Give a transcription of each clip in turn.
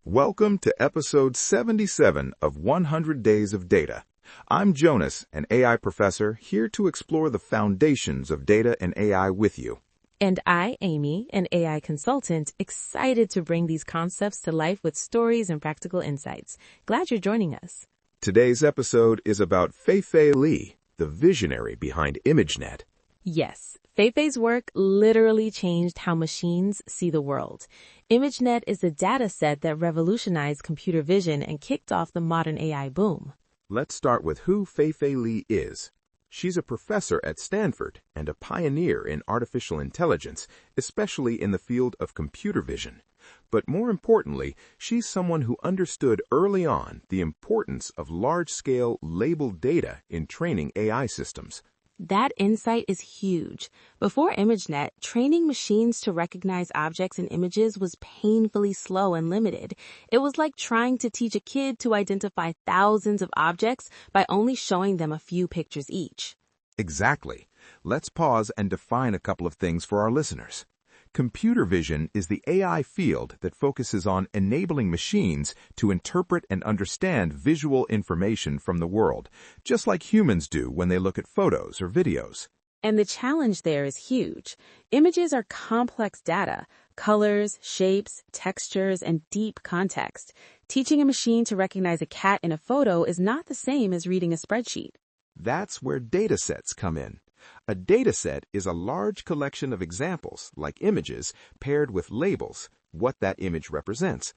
Welcome to episode 77 of 100 Days of Data. I'm Jonas, an AI professor, here to explore the foundations of data and AI with you. And I, Amy, an AI consultant, excited to bring these concepts to life with stories and practical insights. Glad you're joining us. Today's episode is about Fei-Fei Li, the visionary behind ImageNet. Yes, Fei-Fei's work literally changed how machines see the world. ImageNet is a dataset that revolutionized computer vision and kicked off the modern AI boom. Let's start with who Fei-Fei Li is. She's a professor at Stanford and a pioneer in artificial intelligence, especially in the field of computer vision. But more importantly, she's someone who understood early on the importance of large-scale labeled data in training AI systems. That insight is huge. Before ImageNet, training machines to recognize objects and images was painfully slow and limited. It was like trying to teach a kid to identify thousands of objects by only showing them a few pictures each. Exactly. Let's pause and define a couple of things for our listeners. Computer vision is the AI field that focuses on enabling machines to interpret and understand visual information from the world, just like humans do when they look at photos or videos. And the challenge there is huge. Images are complex data, colors, shapes, textures, and deep context. Teaching a machine to recognize a cat in a photo is not the same as reading a spreadsheet. That's where datasets come in. A dataset is a large collection of examples, like images, paired with labels, what that image represents.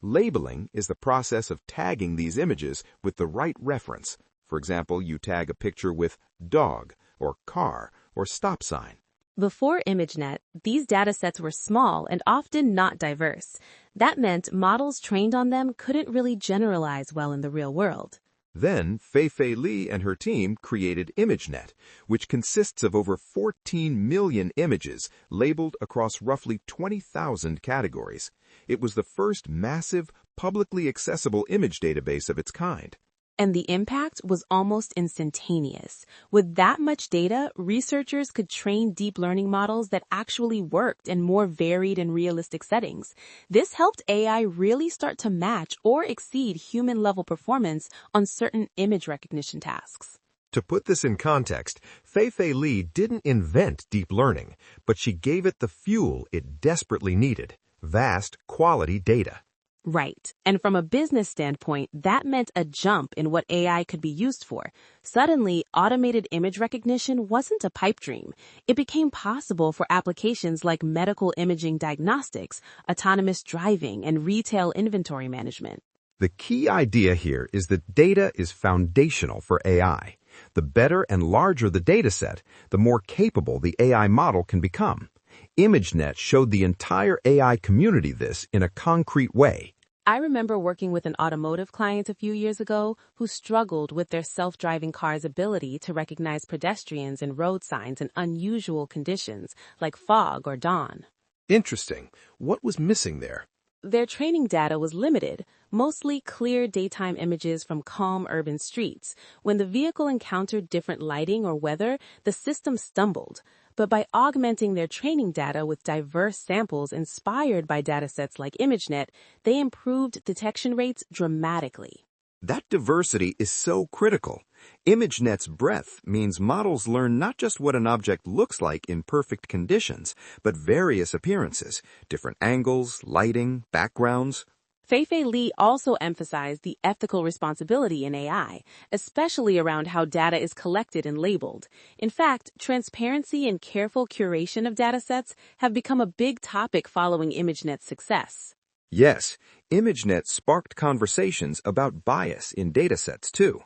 Labeling is the process of tagging these images with the right reference. For example, you tag a picture with dog, or car, or stop sign. Before ImageNet, these datasets were small and often not diverse. That meant models trained on them couldn't really generalize well in the real world. Then, Fei-Fei Li and her team created ImageNet, which consists of over 14 million images labeled across roughly 20,000 categories. It was the first massive, publicly accessible image database of its kind. And the impact was almost instantaneous. With that much data, researchers could train deep learning models that actually worked in more varied and realistic settings. This helped AI really start to match or exceed human-level performance on certain image recognition tasks. To put this in context, Fei-Fei Li didn't invent deep learning, but she gave it the fuel it desperately needed: vast, quality data. Right. And from a business standpoint, that meant a jump in what AI could be used for. Suddenly, automated image recognition wasn't a pipe dream. It became possible for applications like medical imaging diagnostics, autonomous driving, and retail inventory management. The key idea here is that data is foundational for AI. The better and larger the dataset, the more capable the AI model can become. ImageNet showed the entire AI community this in a concrete way. I remember working with an automotive client a few years ago who struggled with their self-driving car's ability to recognize pedestrians and road signs in unusual conditions like fog or dawn. Interesting. What was missing there? Their training data was limited, mostly clear daytime images from calm urban streets. When the vehicle encountered different lighting or weather, the system stumbled. But by augmenting their training data with diverse samples inspired by datasets like ImageNet, they improved detection rates dramatically. That diversity is so critical. ImageNet's breadth means models learn not just what an object looks like in perfect conditions, but various appearances, different angles, lighting, backgrounds. Fei-Fei Li also emphasized the ethical responsibility in AI, especially around how data is collected and labeled. In fact, transparency and careful curation of datasets have become a big topic following ImageNet's success. Yes, ImageNet sparked conversations about bias in datasets too.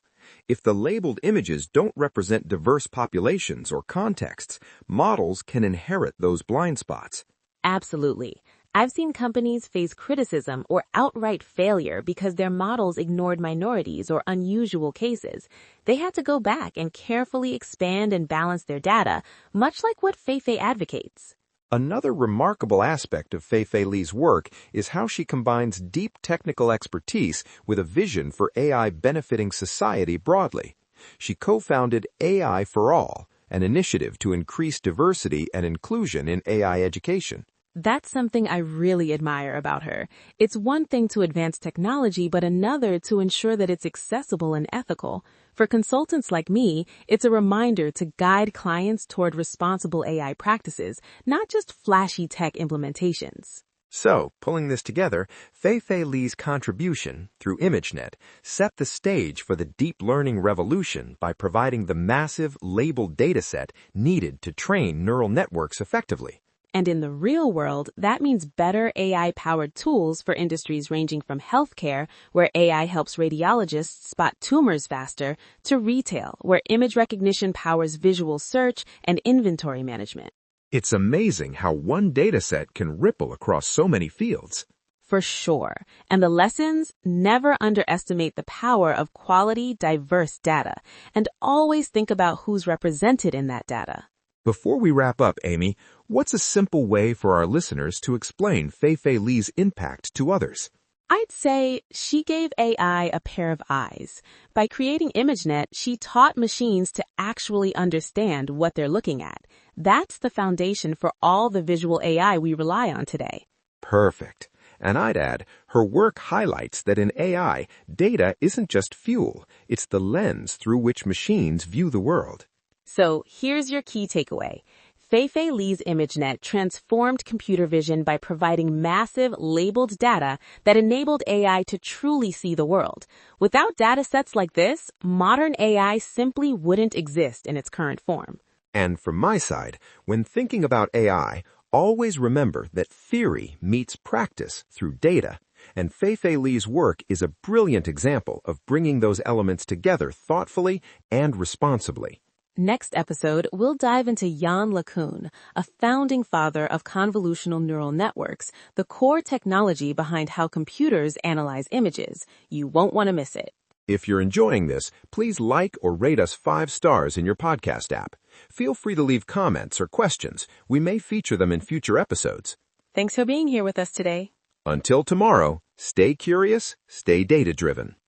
If the labeled images don't represent diverse populations or contexts, models can inherit those blind spots. Absolutely. I've seen companies face criticism or outright failure because their models ignored minorities or unusual cases. They had to go back and carefully expand and balance their data, much like what Fei-Fei advocates. Another remarkable aspect of Fei-Fei Li's work is how she combines deep technical expertise with a vision for AI benefiting society broadly. She co-founded AI for All, an initiative to increase diversity and inclusion in AI education. That's something I really admire about her. It's one thing to advance technology, but another to ensure that it's accessible and ethical. For consultants like me, it's a reminder to guide clients toward responsible AI practices, not just flashy tech implementations. So, pulling this together, Fei-Fei Li's contribution, through ImageNet, set the stage for the deep learning revolution by providing the massive, labeled dataset needed to train neural networks effectively. And in the real world, that means better AI-powered tools for industries ranging from healthcare, where AI helps radiologists spot tumors faster, to retail, where image recognition powers visual search and inventory management. It's amazing how one dataset can ripple across so many fields. For sure. And the lessons: never underestimate the power of quality, diverse data, and always think about who's represented in that data. Before we wrap up, Amy, what's a simple way for our listeners to explain Fei-Fei Li's impact to others? I'd say she gave AI a pair of eyes. By creating ImageNet, she taught machines to actually understand what they're looking at. That's the foundation for all the visual AI we rely on today. Perfect. And I'd add, her work highlights that in AI, data isn't just fuel, it's the lens through which machines view the world. So here's your key takeaway. Fei-Fei Li's ImageNet transformed computer vision by providing massive, labeled data that enabled AI to truly see the world. Without datasets like this, modern AI simply wouldn't exist in its current form. And from my side, when thinking about AI, always remember that theory meets practice through data. And Fei-Fei Li's work is a brilliant example of bringing those elements together thoughtfully and responsibly. Next episode, we'll dive into Yann LeCun, a founding father of convolutional neural networks, the core technology behind how computers analyze images. You won't want to miss it. If you're enjoying this, please like or rate us 5 stars in your podcast app. Feel free to leave comments or questions. We may feature them in future episodes. Thanks for being here with us today. Until tomorrow, stay curious, stay data-driven.